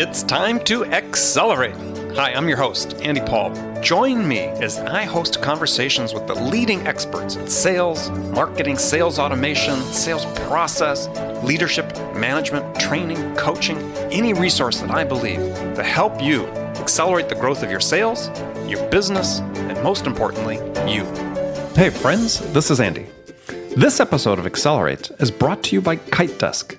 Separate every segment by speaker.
Speaker 1: It's time to accelerate. Hi, I'm your host, Andy Paul. Join me as I host conversations with the leading experts in sales, marketing, sales automation, sales process, leadership, management, training, coaching, any resource that I believe to help you accelerate the growth of your sales, your business, and most importantly, you. Hey friends, this is Andy. This episode of Accelerate is brought to you by KiteDesk.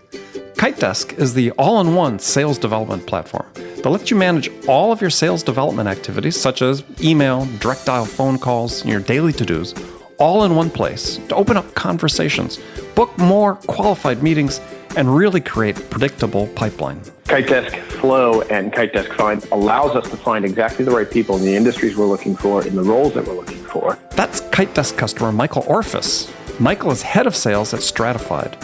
Speaker 1: KiteDesk is the all-in-one sales development platform that lets you manage all of your sales development activities, such as email, direct dial phone calls, and your daily to-dos, all in one place to open up conversations, book more qualified meetings, and really create a predictable pipeline.
Speaker 2: KiteDesk Flow and KiteDesk Find allows us to find exactly the right people in the industries we're looking for, in the roles that we're looking for.
Speaker 1: That's KiteDesk customer Michael Orphis. Michael is head of sales at Stratified.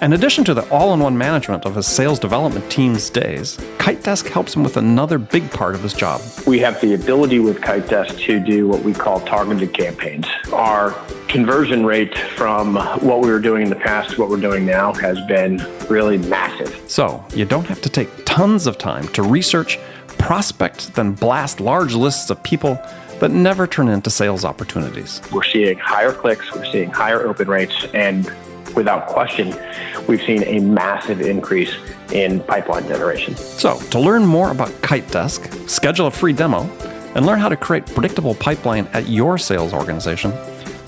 Speaker 1: In addition to the all-in-one management of his sales development team's days, KiteDesk helps him with another big part of his job.
Speaker 2: We have the ability with KiteDesk to do what we call targeted campaigns. Our conversion rate from what we were doing in the past to what we're doing now has been really massive.
Speaker 1: So you don't have to take tons of time to research, prospect, then blast large lists of people that never turn into sales opportunities.
Speaker 2: We're seeing higher clicks, we're seeing higher open rates, and without question, we've seen a massive increase in pipeline generation.
Speaker 1: So, to learn more about KiteDesk, schedule a free demo, and learn how to create predictable pipeline at your sales organization,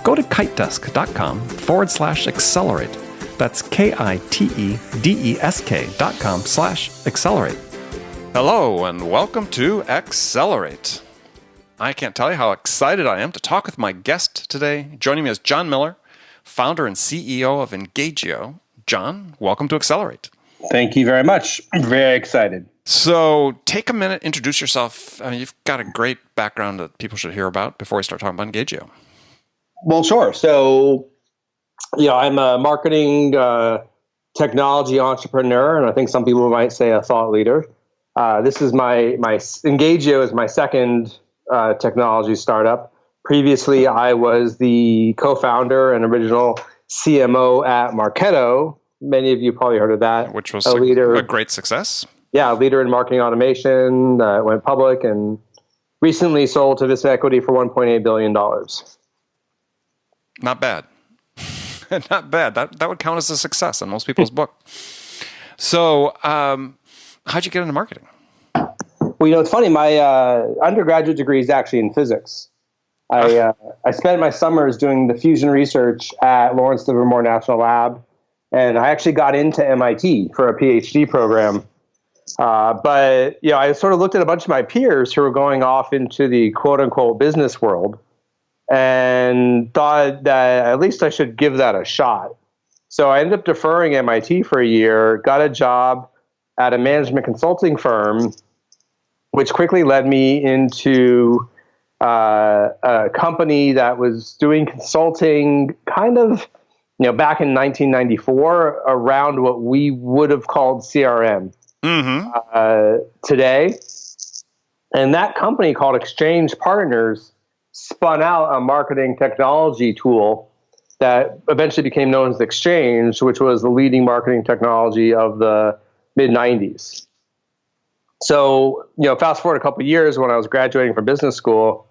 Speaker 1: go to kitedesk.com/accelerate. That's KITEDESK.com/accelerate. Hello, and welcome to Accelerate. I can't tell you how excited I am to talk with my guest today. Joining me is John Miller, founder and CEO of Engagio. John, welcome to Accelerate.
Speaker 3: Thank you very much. I'm very excited.
Speaker 1: So take a minute, introduce yourself. I mean, you've got a great background that people should hear about before we start talking about Engagio.
Speaker 3: Well, sure. So, I'm a marketing technology entrepreneur, and I think some people might say a thought leader. This is my Engagio is my second technology startup. Previously, I was the co-founder and original CMO at Marketo. Many of you probably heard of that.
Speaker 1: Which was a great success.
Speaker 3: Yeah, a leader in marketing automation, went public and recently sold to Vista Equity for $1.8 billion.
Speaker 1: Not bad. Not bad. That would count as a success in most people's book. So how'd you get into marketing?
Speaker 3: Well, it's funny. My undergraduate degree is actually in physics. I spent my summers doing the fusion research at Lawrence Livermore National Lab, and I actually got into MIT for a PhD program. But I sort of looked at a bunch of my peers who were going off into the quote-unquote business world and thought that at least I should give that a shot. So I ended up deferring MIT for a year, got a job at a management consulting firm, which quickly led me into a company that was doing consulting kind of, back in 1994 around what we would have called CRM today. And that company called Exchange Partners spun out a marketing technology tool that eventually became known as Exchange, which was the leading marketing technology of the mid-90s. So, fast forward a couple of years when I was graduating from business school,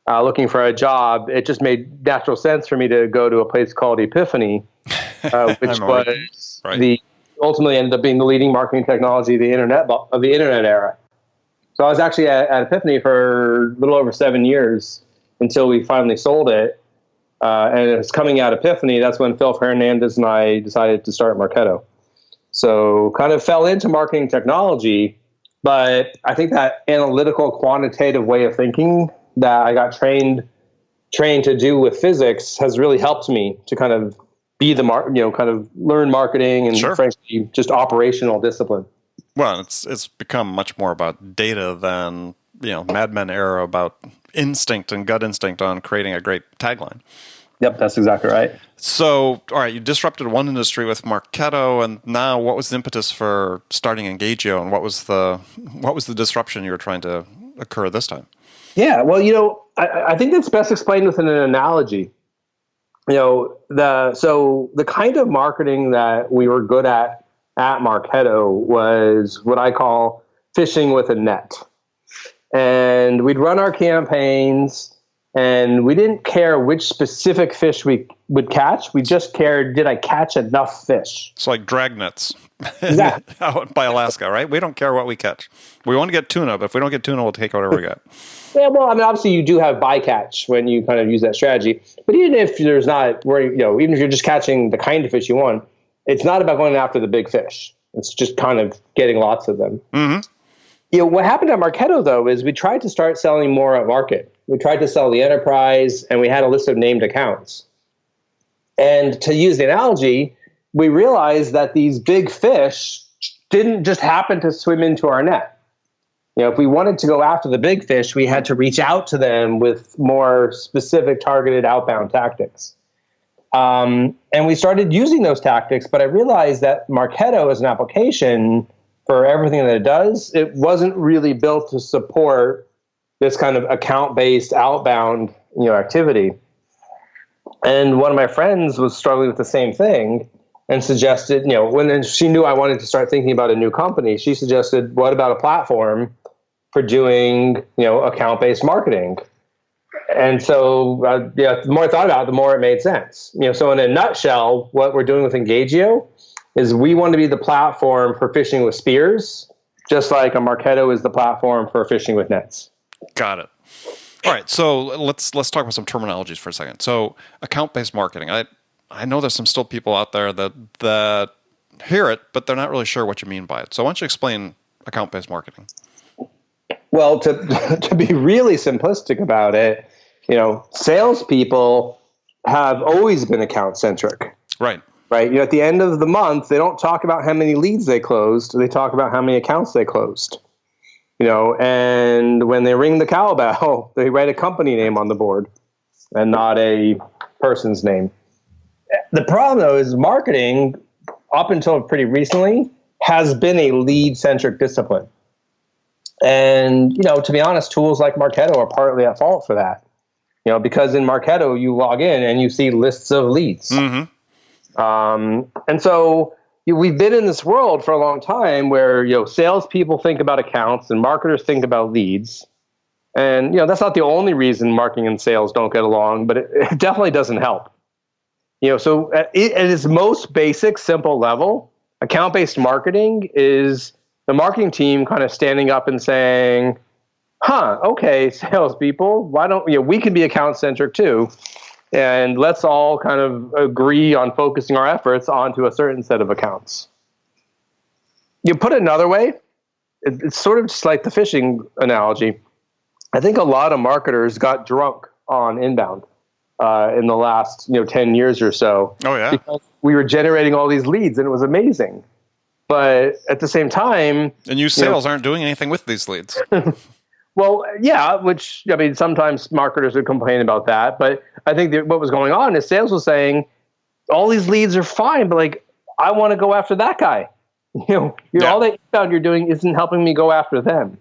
Speaker 3: looking for a job, it just made natural sense for me to go to a place called Epiphany, which was ultimately ended up being the leading marketing technology of the internet era. So I was actually at Epiphany for a little over 7 years until we finally sold it. And it was coming out of Epiphany. That's when Phil Hernandez and I decided to start Marketo. So kind of fell into marketing technology, but I think that analytical, quantitative way of thinking that I got trained to do with physics has really helped me to kind of be kind of learn marketing and frankly, just operational discipline.
Speaker 1: Well, it's become much more about data than, Mad Men era about instinct and gut instinct on creating a great tagline.
Speaker 3: Yep, that's exactly right.
Speaker 1: So, all right, you disrupted one industry with Marketo, and now what was the impetus for starting Engagio, and what was the disruption you were trying to occur this time?
Speaker 3: Yeah, well, I think that's best explained with an analogy. The kind of marketing that we were good at Marketo was what I call fishing with a net. And we'd run our campaigns, and we didn't care which specific fish we would catch. We just cared, did I catch enough fish?
Speaker 1: It's like drag nets
Speaker 3: Exactly.
Speaker 1: out by Alaska, right? We don't care what we catch. We want to get tuna, but if we don't get tuna, we'll take whatever we get.
Speaker 3: Yeah, well, I mean, obviously you do have bycatch when you kind of use that strategy. But even if there's not, even if you're just catching the kind of fish you want, it's not about going after the big fish. It's just kind of getting lots of them.
Speaker 1: Mm-hmm.
Speaker 3: What happened at Marketo, though, is we tried to start selling more at market. We tried to sell the enterprise, and we had a list of named accounts. And to use the analogy, we realized that these big fish didn't just happen to swim into our net. If we wanted to go after the big fish, we had to reach out to them with more specific targeted outbound tactics. And we started using those tactics, but I realized that Marketo as an application for everything that it does, it wasn't really built to support this kind of account-based outbound, activity. And one of my friends was struggling with the same thing and suggested, when she knew I wanted to start thinking about a new company, she suggested, what about a platform for doing, account-based marketing? And so, the more I thought about it, the more it made sense. So in a nutshell, what we're doing with Engagio is we want to be the platform for fishing with spears, just like a Marketo is the platform for fishing with nets.
Speaker 1: Got it. All right, so let's talk about some terminologies for a second. So account-based marketing. I know there's some still people out there that hear it, but they're not really sure what you mean by it. So why don't you explain account-based marketing?
Speaker 3: Well, to be really simplistic about it, salespeople have always been account-centric.
Speaker 1: Right.
Speaker 3: Right. At the end of the month, they don't talk about how many leads they closed. They talk about how many accounts they closed. And when they ring the cowbell, they write a company name on the board and not a person's name. The problem, though, is marketing, up until pretty recently, has been a lead-centric discipline. And, to be honest, tools like Marketo are partly at fault for that. Because in Marketo, you log in and you see lists of leads.
Speaker 1: Mm-hmm.
Speaker 3: And so we've been in this world for a long time where, salespeople think about accounts and marketers think about leads. And, that's not the only reason marketing and sales don't get along, but it definitely doesn't help. So at its most basic, simple level, account-based marketing is the marketing team kind of standing up and saying, okay, salespeople, why don't we can be account-centric too. And let's all kind of agree on focusing our efforts onto a certain set of accounts. You put it another way, it's sort of just like the fishing analogy. I think a lot of marketers got drunk on inbound in the last 10 years or so.
Speaker 1: Oh, yeah.
Speaker 3: Because we were generating all these leads, and it was amazing. But at the same time...
Speaker 1: And you sales aren't doing anything with these leads.
Speaker 3: Well, yeah, which, sometimes marketers would complain about that. But I think that what was going on is sales was saying, all these leads are fine, but I want to go after that guy. All that inbound you're doing isn't helping me go after them.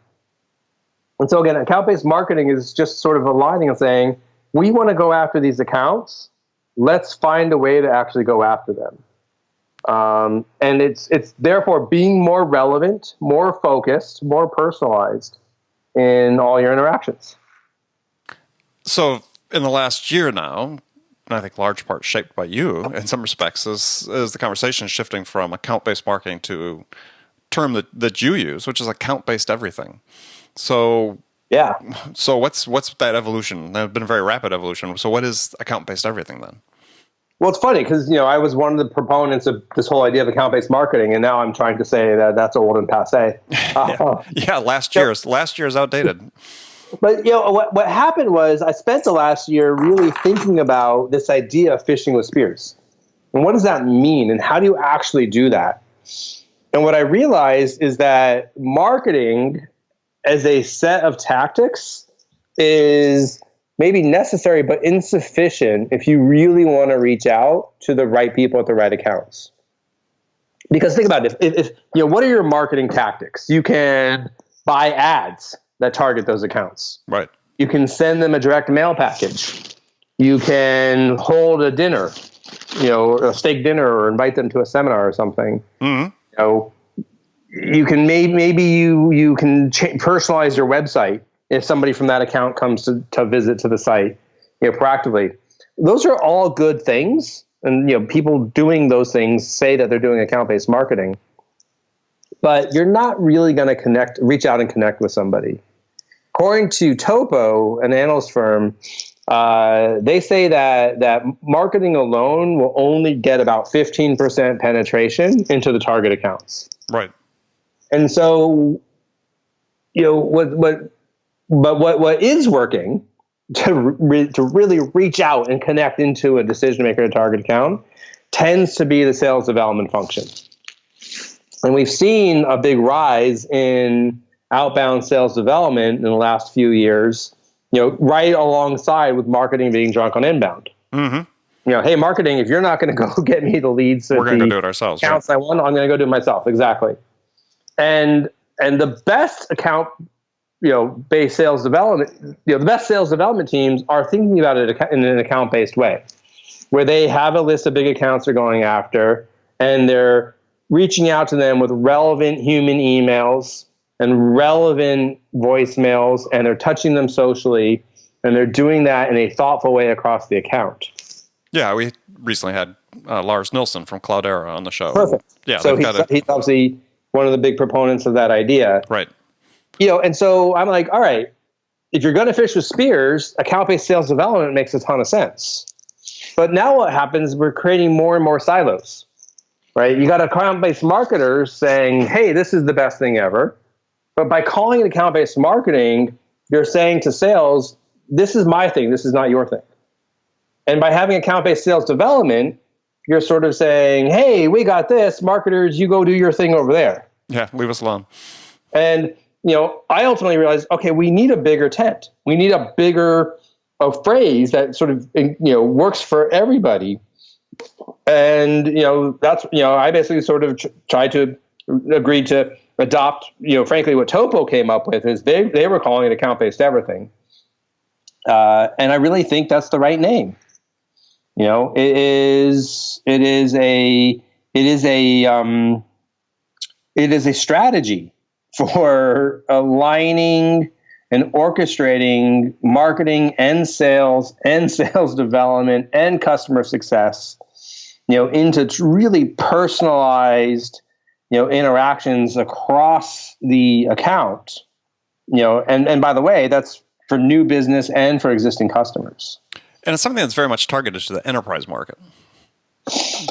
Speaker 3: And so again, account-based marketing is just sort of aligning and saying, we want to go after these accounts. Let's find a way to actually go after them. And it's therefore being more relevant, more focused, more personalized in all your interactions.
Speaker 1: So in the last year now, and I think large part shaped by you in some respects, is the conversation shifting from account-based marketing to term that you use, which is account-based everything. So
Speaker 3: yeah.
Speaker 1: So what's that evolution? There's been a very rapid evolution. So what is account-based everything then?
Speaker 3: Well, it's funny because, I was one of the proponents of this whole idea of account-based marketing, and now I'm trying to say that that's old and passé.
Speaker 1: Last year's outdated.
Speaker 3: But, what happened was I spent the last year really thinking about this idea of fishing with spears. And what does that mean? And how do you actually do that? And what I realized is that marketing as a set of tactics is maybe necessary but insufficient if you really want to reach out to the right people at the right accounts. Because think about it, if what are your marketing tactics? You can buy ads that target those accounts.
Speaker 1: Right.
Speaker 3: You can send them a direct mail package. You can hold a dinner, a steak dinner, or invite them to a seminar or something.
Speaker 1: Mm-hmm.
Speaker 3: you can maybe you can personalize your website if somebody from that account comes to visit to the site, proactively. Those are all good things, and people doing those things say that they're doing account-based marketing, but you're not really going to reach out and connect with somebody. According to Topo, an analyst firm, they say that marketing alone will only get about 15% penetration into the target accounts.
Speaker 1: Right.
Speaker 3: And so, what is working to really reach out and connect into a decision maker in a target account tends to be the sales development function. And we've seen a big rise in outbound sales development in the last few years, right alongside with marketing being drunk on inbound. Mm-hmm. Hey, marketing, if you're not going to go get me the leads,
Speaker 1: we're going to go do it ourselves.
Speaker 3: Accounts right? I want, I'm going to go do it myself. Exactly. And the best account, based sales development, the best sales development teams are thinking about it in an account-based way, where they have a list of big accounts they're going after, and they're reaching out to them with relevant human emails and relevant voicemails, and they're touching them socially, and they're doing that in a thoughtful way across the account.
Speaker 1: Yeah, we recently had Lars Nilsson from Cloudera on the show.
Speaker 3: Perfect.
Speaker 1: Yeah,
Speaker 3: so he's obviously one of the big proponents of that idea.
Speaker 1: Right.
Speaker 3: And so I'm like, all right, if you're going to fish with spears, account-based sales development makes a ton of sense. But now what happens, we're creating more and more silos, right? You got account-based marketers saying, hey, this is the best thing ever. But by calling it account-based marketing, you're saying to sales, this is my thing, this is not your thing. And by having account-based sales development, you're sort of saying, hey, we got this, marketers, you go do your thing over there.
Speaker 1: Yeah, leave us alone.
Speaker 3: And, I ultimately realized, okay, we need a bigger tent. We need a bigger phrase that sort of, works for everybody. And, that's, I basically sort of tried to agree to adopt, frankly, what Topo came up with is they were calling it account-based everything. And I really think that's the right name. It is a strategy for aligning and orchestrating marketing and sales development and customer success, into really personalized, interactions across the account, and by the way, that's for new business and for existing customers.
Speaker 1: And it's something that's very much targeted to the enterprise market.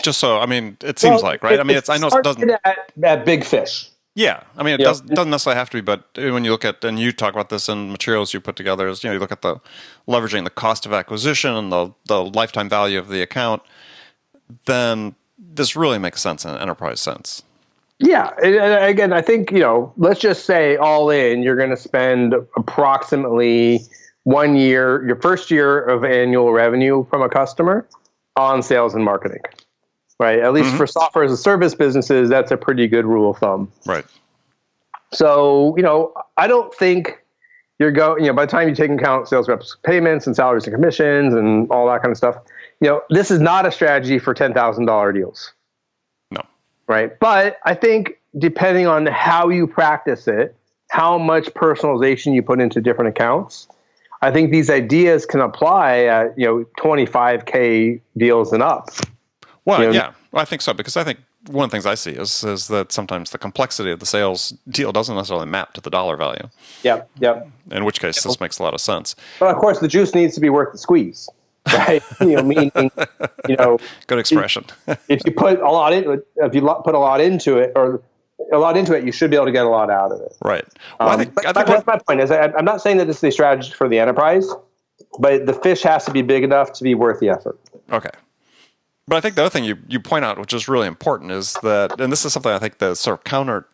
Speaker 1: Just so, it seems like, right? I know it doesn't
Speaker 3: at big fish.
Speaker 1: Yeah, it doesn't necessarily have to be, but when you look at, and you talk about this in materials you put together, is you look at the leveraging the cost of acquisition and the lifetime value of the account, then this really makes sense in an enterprise sense.
Speaker 3: Yeah, and again, I think let's just say all in, you're going to spend approximately 1 year, your first year of annual revenue from a customer on sales and marketing. Right. At least for software as a service businesses, that's a pretty good rule of thumb.
Speaker 1: Right.
Speaker 3: So, I don't think you're going, by the time you take into account sales reps payments and salaries and commissions and all that kind of stuff, this is not a strategy for $10,000 deals.
Speaker 1: No.
Speaker 3: Right. But I think depending on how you practice it, how much personalization you put into different accounts, I think these ideas can apply at, $25K deals and up.
Speaker 1: Well, yeah, I think so, because I think one of the things I see is that sometimes the complexity of the sales deal doesn't necessarily map to the dollar value.
Speaker 3: Yep.
Speaker 1: In which case, this makes a lot of sense.
Speaker 3: But of course, the juice needs to be worth the squeeze, right? Meaning,
Speaker 1: good expression.
Speaker 3: if you put a lot into it, you should be able to get a lot out of it.
Speaker 1: Right. Well, I think
Speaker 3: that's my point. Is I'm not saying that this is a strategy for the enterprise, but the fish has to be big enough to be worth the effort.
Speaker 1: Okay. But I think the other thing you point out, which is really important, is that, and this is something I think that sort of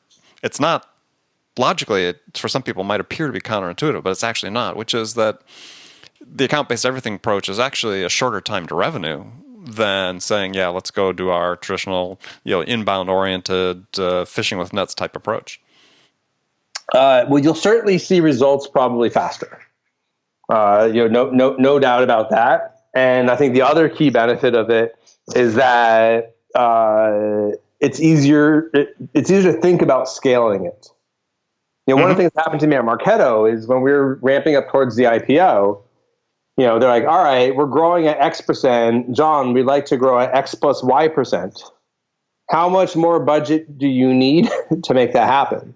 Speaker 1: it's not, logically, it, for some people might appear to be counterintuitive, but it's actually not, which is that the account-based everything approach is actually a shorter time to revenue than saying, yeah, let's go do our traditional, inbound-oriented fishing with nets type approach.
Speaker 3: Well, you'll certainly see results probably faster. No doubt about that. And I think the other key benefit of it is that it's easier to think about scaling it. One of the things that happened to me at Marketo is when we were ramping up towards the IPO, they're like, all right, we're growing at X%. John, we'd like to grow at X plus Y%. How much more budget do you need to make that happen?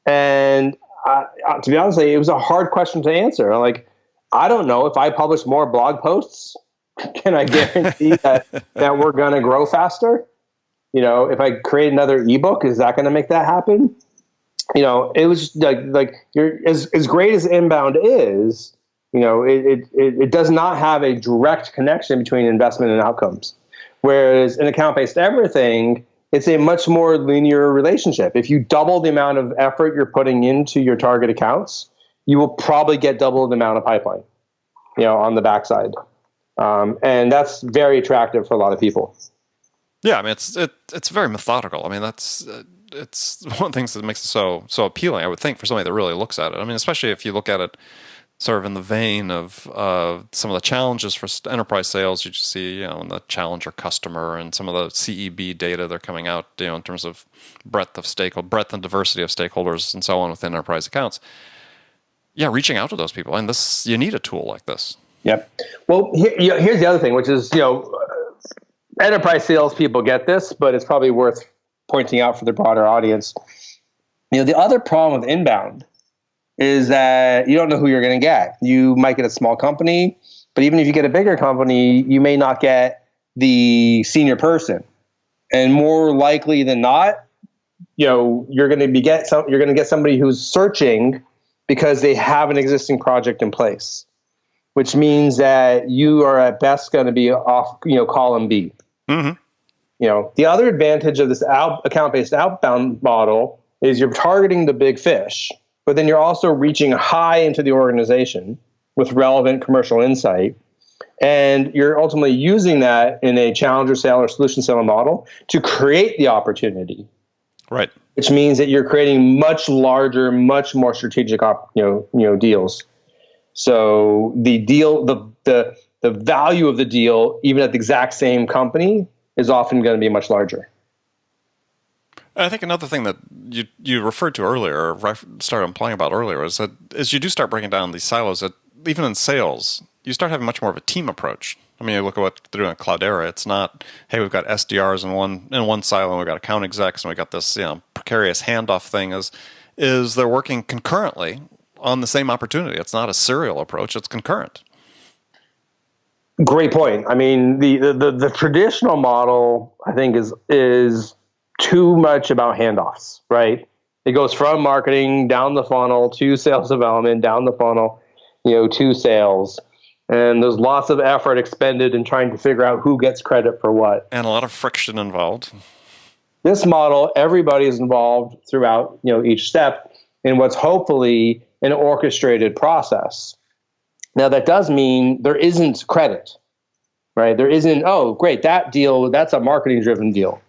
Speaker 3: And to be honest with you, it was a hard question to answer. Like, I don't know. If I publish more blog posts, can I guarantee that we're going to grow faster? If I create another ebook, is that going to make that happen? It was like you're as great as inbound is. It does not have a direct connection between investment and outcomes. Whereas in account-based everything, it's a much more linear relationship. If you double the amount of effort you're putting into your target accounts, you will probably get double the amount of pipeline, on the backside. And that's very attractive for a lot of people.
Speaker 1: Yeah, I mean, it's very methodical. I mean, that's it's one of the things that makes it so appealing, I would think, for somebody that really looks at it. I mean, especially if you look at it sort of in the vein of some of the challenges for enterprise sales you just see, in the challenger customer and some of the CEB data they're coming out, in terms of breadth and diversity of stakeholders and so on within enterprise accounts. Yeah, reaching out to those people, and you need a tool like this.
Speaker 3: Yep. Well, here's the other thing, which is, enterprise sales people get this, but it's probably worth pointing out for the broader audience. The other problem with inbound is that you don't know who you're going to get. You might get a small company, but even if you get a bigger company, you may not get the senior person. And more likely than not, you're going to get somebody who's searching because they have an existing project in place, which means that you are at best going to be off, column B. Mm-hmm. The other advantage of this account-based outbound model is you're targeting the big fish, but then you're also reaching high into the organization with relevant commercial insight. And you're ultimately using that in a challenger sale or solution sale model to create the opportunity. Right. Which means that you're creating much larger, much more strategic deals. So the deal, the value of the deal, even at the exact same company, is often going to be much larger.
Speaker 1: I think another thing that you referred to earlier, or started implying about earlier, is that as you do start breaking down these silos, that even in sales, you start having much more of a team approach. I mean, you look at what they're doing at Cloudera. It's not, hey, we've got SDRs in one silo, and we've got account execs, and we've got this precarious handoff thing. Is they're working concurrently on the same opportunity. It's not a serial approach; it's concurrent.
Speaker 3: Great point. I mean, the traditional model, I think, is too much about handoffs, right? It goes from marketing down the funnel to sales development, down the funnel, to sales. And there's lots of effort expended in trying to figure out who gets credit for what.
Speaker 1: And a lot of friction involved.
Speaker 3: This model, everybody is involved throughout, each step in what's hopefully an orchestrated process. Now, that does mean there isn't credit, right? There isn't, oh, great, that deal, that's a marketing-driven deal.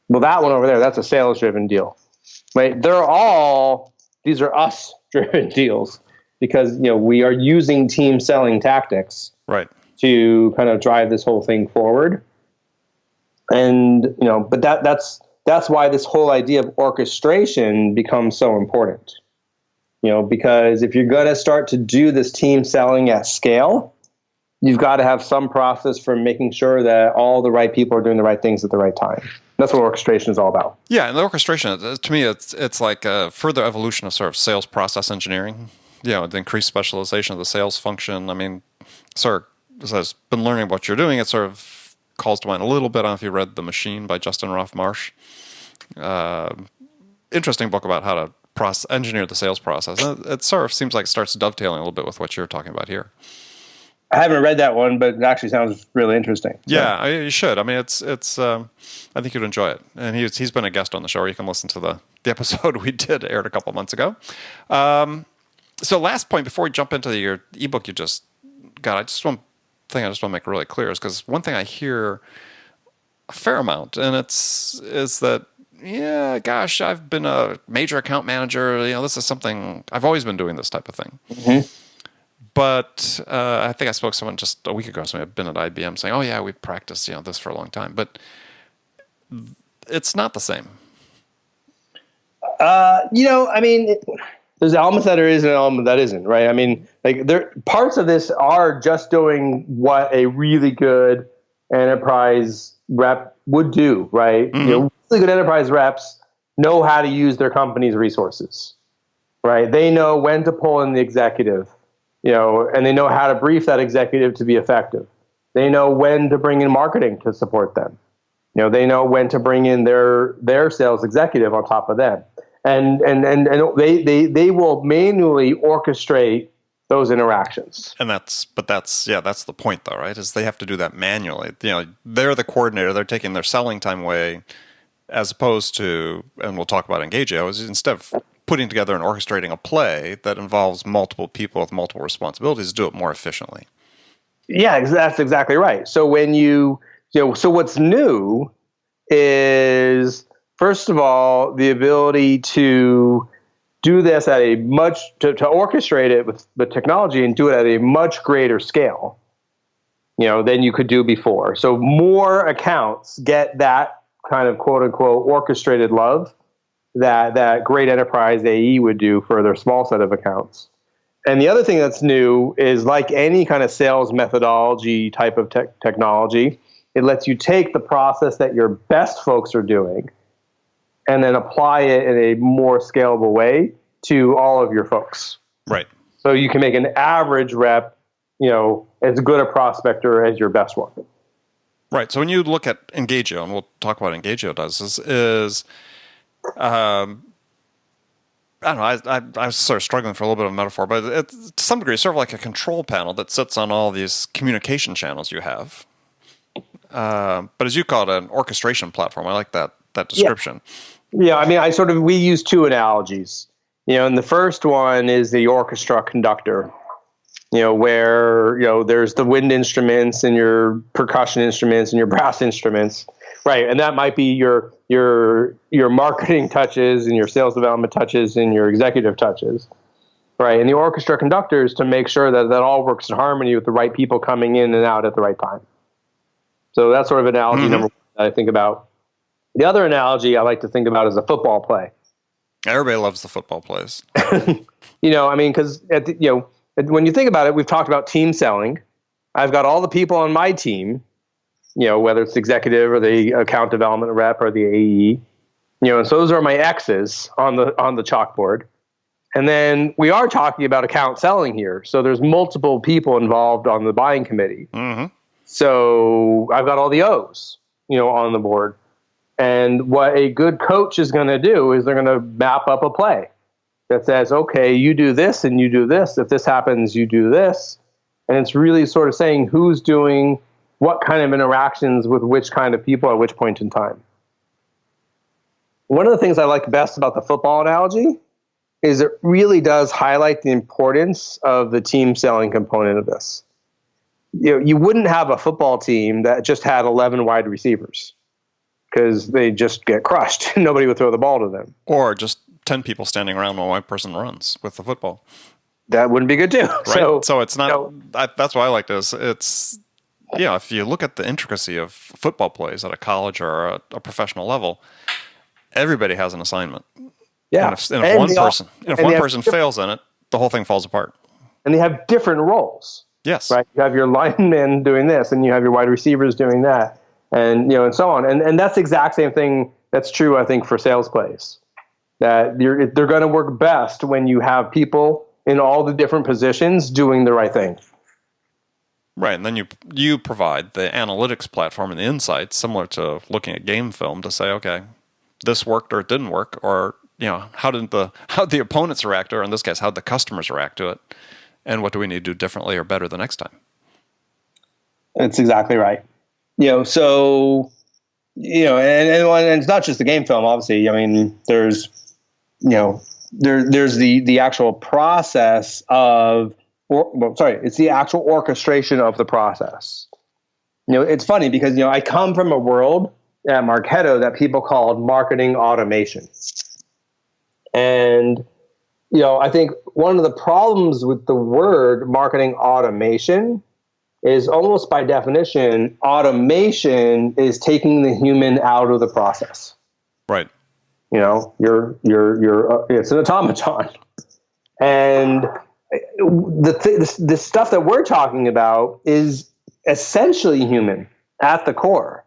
Speaker 3: Well, that one over there, that's a sales-driven deal, right? These are us-driven deals because, we are using team selling tactics
Speaker 1: right
Speaker 3: to kind of drive this whole thing forward. And, but that's why this whole idea of orchestration becomes so important. Because if you're going to start to do this team selling at scale, you've got to have some process for making sure that all the right people are doing the right things at the right time. That's what orchestration is all about.
Speaker 1: Yeah, and the orchestration, to me, it's like a further evolution of sort of sales process engineering. The increased specialization of the sales function. I mean, sort of, as I've been learning what you're doing, it sort of calls to mind a little bit. I don't know if you read The Machine by Justin Roth Marsh. Interesting book about how to engineer the sales process. It sort of seems like it starts dovetailing a little bit with what you're talking about here.
Speaker 3: I haven't read that one, but it actually sounds really interesting.
Speaker 1: Yeah, you should. I mean, it's. I think you'd enjoy it. And he's been a guest on the show. Or you can listen to the episode we did aired a couple months ago. So last point before we jump into your ebook you just got, one thing I just want to make really clear is because one thing I hear a fair amount, and is that, yeah, gosh, I've been a major account manager. This is something I've always been doing, this type of thing. Mm-hmm. But I think I spoke to someone just a week ago. Somebody had been at IBM saying, "Oh yeah, we've practiced this for a long time." But it's not the same.
Speaker 3: I mean, there's elements that there is and an element that isn't, right? I mean, like parts of this are just doing what a really good enterprise rep would do, right?
Speaker 1: Mm-hmm.
Speaker 3: Really good enterprise reps know how to use their company's resources, right? They know when to pull in the executive, and they know how to brief that executive to be effective. They know when to bring in marketing to support them. They know when to bring in their sales executive on top of them. And they will manually orchestrate those interactions.
Speaker 1: And that's the point though, right? Is they have to do that manually. They're the coordinator. They're taking their selling time away, as opposed to, and we'll talk about Engagio, is instead of putting together and orchestrating a play that involves multiple people with multiple responsibilities, do it more efficiently.
Speaker 3: Yeah, that's exactly right. So so what's new is, first of all, the ability to do this at to orchestrate it with the technology and do it at a much greater scale, than you could do before. So more accounts get that kind of quote unquote orchestrated love that great enterprise AE would do for their small set of accounts. And the other thing that's new is, like any kind of sales methodology type of technology, it lets you take the process that your best folks are doing and then apply it in a more scalable way to all of your folks.
Speaker 1: Right.
Speaker 3: So you can make an average rep, as good a prospector as your best one.
Speaker 1: Right. So when you look at Engagio, and we'll talk about what Engagio does, I don't know. I was sort of struggling for a little bit of a metaphor, but to some degree, it's sort of like a control panel that sits on all these communication channels you have. But as you call it, an orchestration platform. I like that description.
Speaker 3: Yeah. I mean, we use two analogies. And the first one is the orchestra conductor. Where there's the wind instruments and your percussion instruments and your brass instruments, right? And that might be your marketing touches and your sales development touches and your executive touches, right? And the orchestra conductors to make sure that all works in harmony with the right people coming in and out at the right time. So that's sort of analogy number one that I think about. The other analogy I like to think about is a football play.
Speaker 1: Everybody loves the football plays.
Speaker 3: Because when you think about it, we've talked about team selling. I've got all the people on my team, whether it's the executive or the account development rep or the AE, and so those are my X's on the chalkboard. And then we are talking about account selling here. So there's multiple people involved on the buying committee. Mm-hmm. So I've got all the O's, on the board. And what a good coach is going to do is they're going to map up a play that says, okay, you do this and you do this. If this happens, you do this. And it's really sort of saying who's doing what kind of interactions with which kind of people at which point in time. One of the things I like best about the football analogy is it really does highlight the importance of the team selling component of this. You wouldn't have a football team that just had 11 wide receivers, because they just get crushed. Nobody would throw the ball to them.
Speaker 1: Or just 10 people standing around while one person runs with the football.
Speaker 3: That wouldn't be good too.
Speaker 1: Right? So it's not, that's why I like this. It's, if you look at the intricacy of football plays at a college or a professional level, everybody has an assignment.
Speaker 3: Yeah.
Speaker 1: And if one person fails in it, the whole thing falls apart.
Speaker 3: And they have different roles.
Speaker 1: Yes.
Speaker 3: Right. You have your linemen doing this, and you have your wide receivers doing that. And and so on, and that's the exact same thing that's true, I think, for sales plays. That they're going to work best when you have people in all the different positions doing the right thing.
Speaker 1: Right, and then you provide the analytics platform and the insights, similar to looking at game film, to say, okay, this worked or it didn't work, or how did the opponents react, or in this case, how did the customers react to it, and what do we need to do differently or better the next time?
Speaker 3: That's exactly right. So, and it's not just the game film, obviously. I mean, there's the actual process of, it's the actual orchestration of the process. It's funny because, I come from a world at Marketo that people called marketing automation. And, I think one of the problems with the word marketing automation is almost by definition, automation is taking the human out of the process.
Speaker 1: Right.
Speaker 3: It's an automaton. And the stuff that we're talking about is essentially human at the core.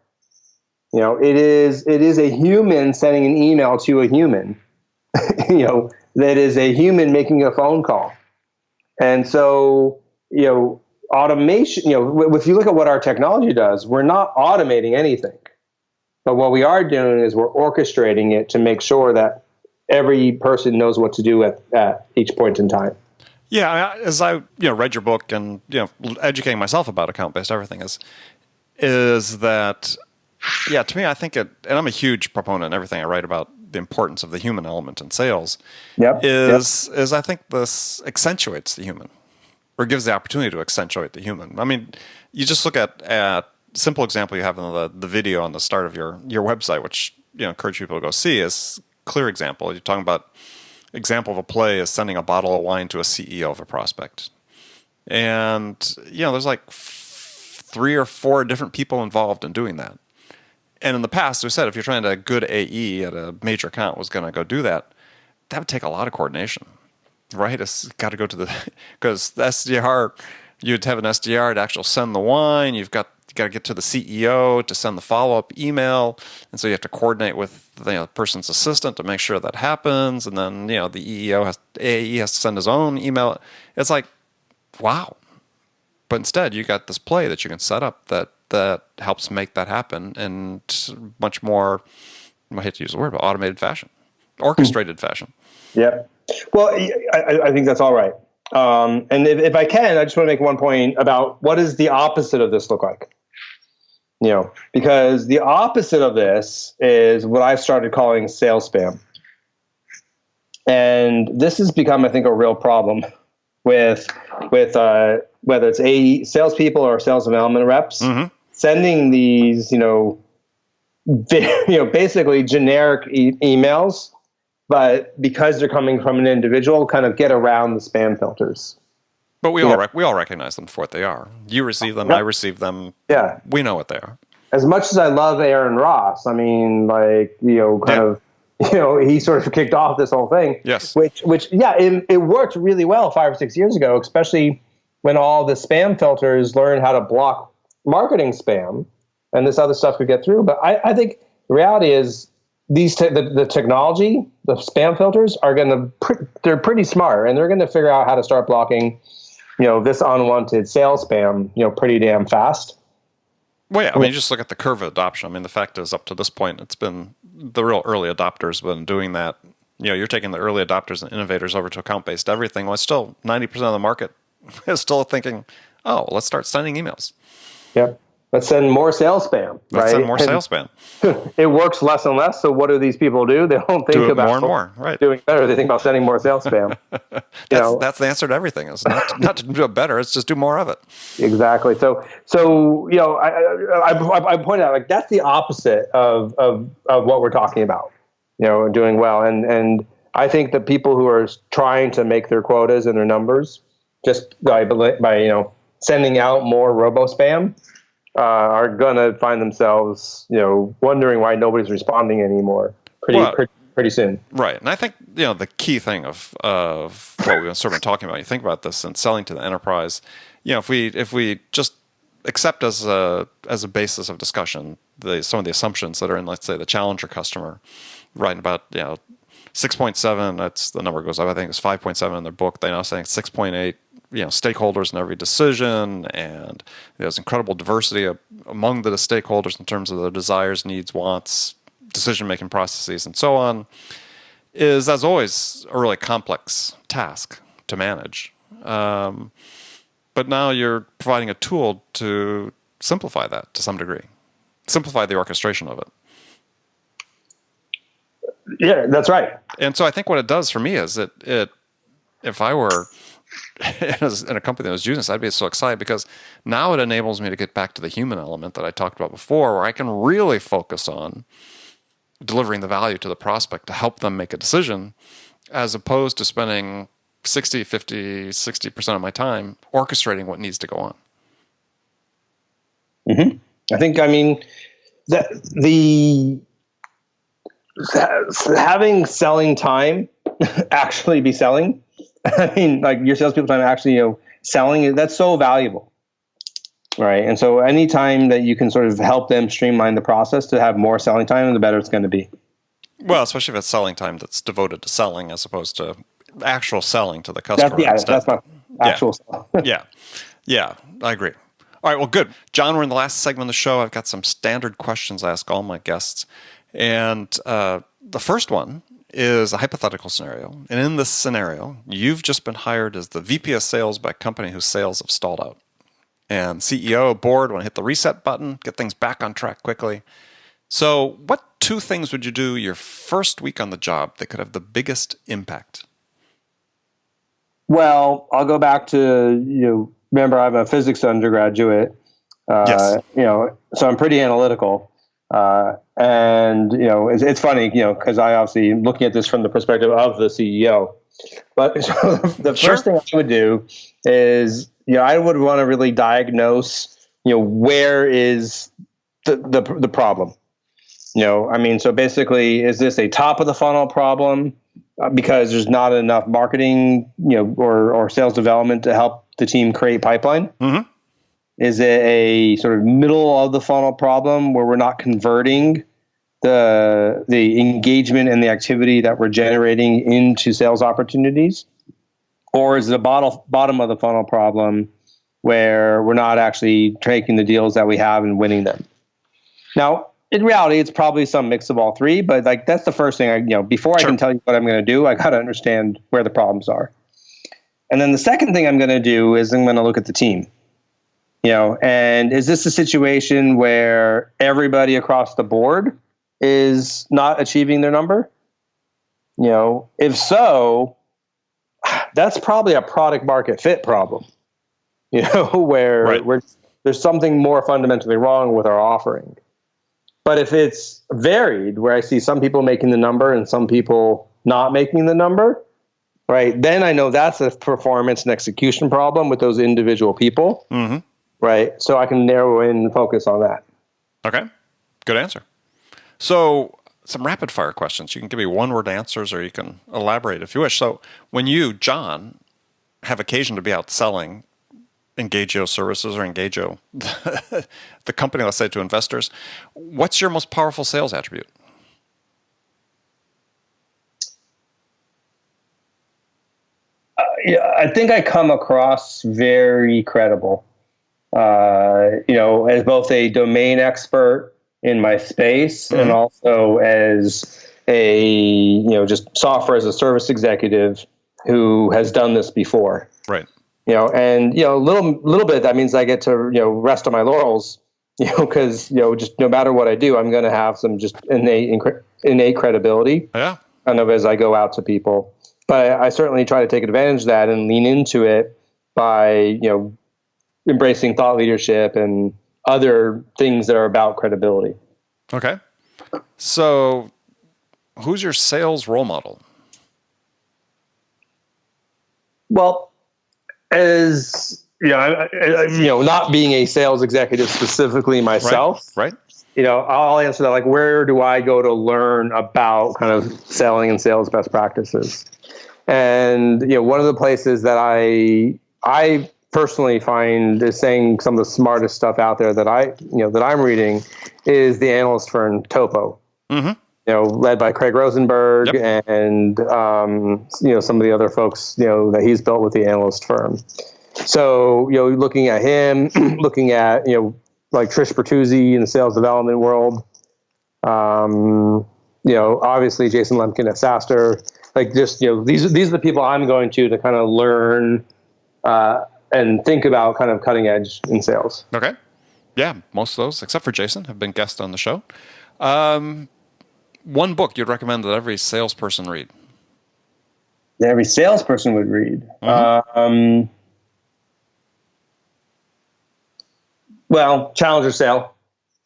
Speaker 3: It is a human sending an email to a human. That is a human making a phone call. And so, automation. If you look at what our technology does, we're not automating anything, but what we are doing is we're orchestrating it to make sure that every person knows what to do at each point in time.
Speaker 1: Yeah, as I read your book and educating myself about account-based everything is that, yeah, to me I think it, and I'm a huge proponent in everything I write about the importance of the human element in sales. Is I think this accentuates the human, or gives the opportunity to accentuate the human. I mean, you just look at simple example you have in the video on the start of your website, which encourage people to go see, is clear example. You're talking about example of a play is sending a bottle of wine to a CEO of a prospect. And, there's like 3 or 4 different people involved in doing that. And in the past, we said if you're trying to good AE at a major account was going to go do that, that would take a lot of coordination, right? It's got to go to because the SDR, you'd have an SDR to actually send the wine. You've got to get to the CEO to send the follow-up email. And so you have to coordinate with the person's assistant to make sure that happens. And then, the AE has to send his own email. It's like, wow. But instead, you got this play that you can set up that helps make that happen in much more, I hate to use the word, but automated fashion, orchestrated fashion.
Speaker 3: Yeah. Well, I think that's all right. And if I can, I just want to make one point about what does the opposite of this look like? Because the opposite of this is what I've started calling sales spam. And this has become, I think, a real problem with whether it's salespeople or sales development reps, sending these, basically generic emails, but because they're coming from an individual, kind of get around the spam filters.
Speaker 1: But we all recognize them for what they are. You receive them, I receive them.
Speaker 3: Yeah,
Speaker 1: we know what they are.
Speaker 3: As much as I love Aaron Ross, I mean, he sort of kicked off this whole thing.
Speaker 1: Yes.
Speaker 3: Which it worked really well 5 or 6 years ago, especially when all the spam filters learned how to block marketing spam, and this other stuff could get through. But I think the reality is the technology, the spam filters they're pretty smart, and they're going to figure out how to start blocking, this unwanted sales spam, pretty damn fast.
Speaker 1: Well, yeah, I mean, you just look at the curve of adoption. I mean, the fact is, up to this point, it's been the real early adopters been doing that. You're taking the early adopters and innovators over to account-based everything. Well, still 90% of the market is still thinking, oh, let's start sending emails.
Speaker 3: Yep. Let's send more sales spam.
Speaker 1: Let's send more sales spam.
Speaker 3: It works less and less. So what do these people do? They don't think about
Speaker 1: more and more. Right.
Speaker 3: Doing better. They think about sending more sales spam.
Speaker 1: That's the answer to everything. Is not to do it better. It's just do more of it.
Speaker 3: Exactly. So I pointed out, like, that's the opposite of what we're talking about. Doing well, and I think the people who are trying to make their quotas and their numbers just by sending out more robo spam are going to find themselves, wondering why nobody's responding anymore pretty soon.
Speaker 1: Right. And I think, the key thing of what we've been sort of talking about, you think about this and selling to the enterprise, if we just accept as a basis of discussion some of the assumptions that are in, let's say, the challenger customer, writing about, 6.7, that's the number goes up. I think it's 5.7 in their book. They're now saying 6.8, stakeholders in every decision, and there's incredible diversity among the stakeholders in terms of their desires, needs, wants, decision-making processes, and so on, is, as always, a really complex task to manage. But now you're providing a tool to simplify that to some degree, simplify the orchestration of it.
Speaker 3: Yeah, that's right.
Speaker 1: And so I think what it does for me is it if I were in a company that was using this, I'd be so excited, because now it enables me to get back to the human element that I talked about before, where I can really focus on delivering the value to the prospect to help them make a decision, as opposed to spending 60% of my time orchestrating what needs to go on.
Speaker 3: Mm-hmm. I think, that having selling time actually be selling. I mean, like your salespeople time actually, selling, that's so valuable. Right. And so anytime that you can sort of help them streamline the process to have more selling time, the better it's going to be.
Speaker 1: Well, especially if it's selling time that's devoted to selling as opposed to actual selling to the customer.
Speaker 3: That's my actual selling.
Speaker 1: Yeah, I agree. All right, well, good. John, we're in the last segment of the show. I've got some standard questions I ask all my guests. And the first one is a hypothetical scenario. And in this scenario, you've just been hired as the VP of sales by a company whose sales have stalled out. And CEO, board, want to hit the reset button, get things back on track quickly. So what 2 things would you do your first week on the job that could have the biggest impact?
Speaker 3: Well, I'll go back to, remember I'm a physics undergraduate,
Speaker 1: Yes.
Speaker 3: So I'm pretty analytical. And, it's funny, because I obviously am looking at this from the perspective of the CEO. But so the first thing I would do is, I would want to really diagnose, where is the problem? So basically, is this a top of the funnel problem because there's not enough marketing, or sales development to help the team create pipeline?
Speaker 1: Mm-hmm.
Speaker 3: Is it a sort of middle of the funnel problem where we're not converting the engagement and the activity that we're generating into sales opportunities? Or is it a bottom of the funnel problem where we're not actually taking the deals that we have and winning them? Now, in reality, it's probably some mix of all 3, but that's the first thing before I can tell you what I'm going to do, I got to understand where the problems are. And then the second thing I'm going to do is I'm going to look at the team. And is this a situation where everybody across the board is not achieving their number? If so, that's probably a product market fit problem, where there's something more fundamentally wrong with our offering. But if it's varied, where I see some people making the number and some people not making the number, right, then I know that's a performance and execution problem with those individual people.
Speaker 1: Mm-hmm.
Speaker 3: Right. So I can narrow in and focus on that.
Speaker 1: Okay. Good answer. So some rapid fire questions. You can give me 1-word answers or you can elaborate if you wish. So when you, John, have occasion to be out selling Engagio services or Engagio, the company, let's say, to investors, what's your most powerful sales attribute?
Speaker 3: I think I come across very credible. As both a domain expert in my space and also as a, just software as a service executive who has done this before.
Speaker 1: Right.
Speaker 3: And, a little bit, that means I get to, rest on my laurels, because, just no matter what I do, I'm going to have some just innate credibility.
Speaker 1: Yeah.
Speaker 3: Kind of as I go out to people. But I certainly try to take advantage of that and lean into it by, embracing thought leadership and other things that are about credibility.
Speaker 1: Okay. So who's your sales role model?
Speaker 3: Well, as not being a sales executive specifically myself,
Speaker 1: right?
Speaker 3: I'll answer that like, where do I go to learn about kind of selling and sales best practices? And one of the places that I personally find is saying some of the smartest stuff out there that I'm reading is the analyst firm Topo. Mm-hmm. Led by Craig Rosenberg. Yep. And some of the other folks that he's built with the analyst firm. So looking at him, looking at like Trish Bertuzzi in the sales development world. Obviously Jason Lemkin at SaaStr. Like just these are the people I'm going to kind of learn and think about kind of cutting edge in sales.
Speaker 1: Okay. Yeah, most of those, except for Jason, have been guests on the show. One book you'd recommend that every salesperson read?
Speaker 3: That every salesperson would read? Mm-hmm. Well, Challenger Sale.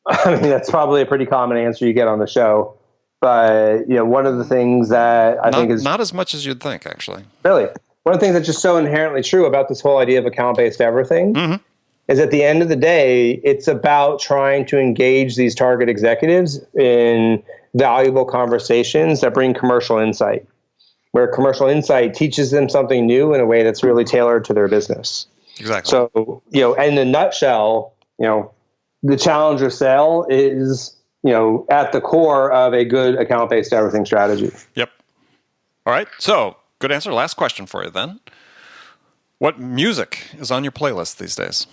Speaker 3: I mean, that's probably a pretty common answer you get on the show. But, one of the things that I think is...
Speaker 1: Not as much as you'd think, actually.
Speaker 3: Really? One of the things that's just so inherently true about this whole idea of account-based everything is at the end of the day, it's about trying to engage these target executives in valuable conversations that bring commercial insight, where commercial insight teaches them something new in a way that's really tailored to their business.
Speaker 1: Exactly.
Speaker 3: So, in a nutshell, the Challenger sale is, at the core of a good account-based everything strategy.
Speaker 1: Yep. All right. So, good answer. Last question for you then. What music is on your playlist these days?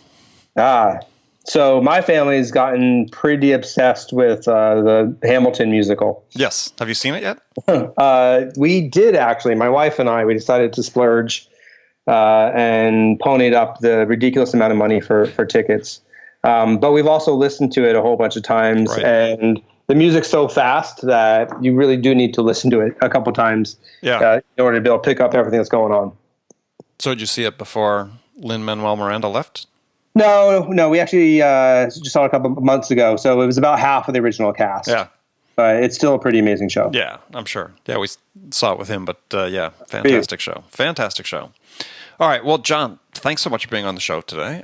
Speaker 3: So my family's gotten pretty obsessed with the Hamilton musical.
Speaker 1: Yes. Have you seen it yet?
Speaker 3: We did, actually. My wife and I, we decided to splurge and ponied up the ridiculous amount of money for tickets. But we've also listened to it a whole bunch of times.
Speaker 1: Right.
Speaker 3: And the music's so fast that you really do need to listen to it a couple times in order to be able to pick up everything that's going on.
Speaker 1: So did you see it before Lin-Manuel Miranda left?
Speaker 3: No. We actually just saw it a couple of months ago. So it was about half of the original cast.
Speaker 1: Yeah.
Speaker 3: But it's still a pretty amazing show.
Speaker 1: Yeah, I'm sure. Yeah, we saw it with him, but fantastic show. Fantastic show. All right. Well, John, thanks so much for being on the show today.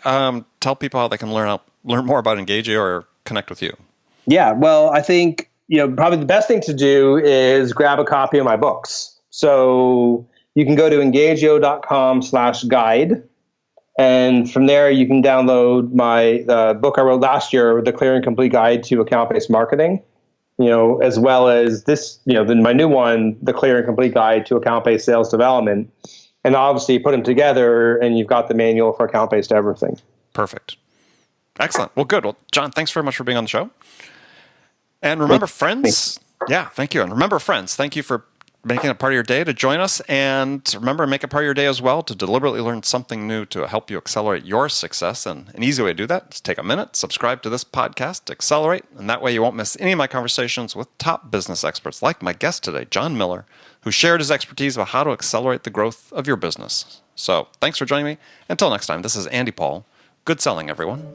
Speaker 1: Tell people how they can learn more about Engagio or connect with you. Yeah,
Speaker 3: well, I think probably the best thing to do is grab a copy of my books. So you can go to engagio.com/guide. And from there, you can download my book I wrote last year, The Clear and Complete Guide to Account-Based Marketing, as well as this, my new one, The Clear and Complete Guide to Account-Based Sales Development. And obviously put them together and you've got the manual for account-based everything.
Speaker 1: Perfect. Excellent. Well, good. Well, John, thanks very much for being on the show. And remember, friends, thank you. And remember, friends, thank you for making it part of your day to join us. And remember, make it part of your day as well to deliberately learn something new to help you accelerate your success. And an easy way to do that is take a minute, subscribe to this podcast, Accelerate, and that way you won't miss any of my conversations with top business experts like my guest today, John Miller, who shared his expertise about how to accelerate the growth of your business. So thanks for joining me. Until next time, this is Andy Paul. Good selling, everyone.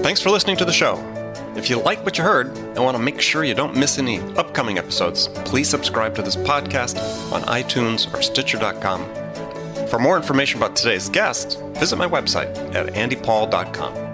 Speaker 1: Thanks for listening to the show. If you like what you heard and want to make sure you don't miss any upcoming episodes, please subscribe to this podcast on iTunes or Stitcher.com. For more information about today's guest, visit my website at andypaul.com.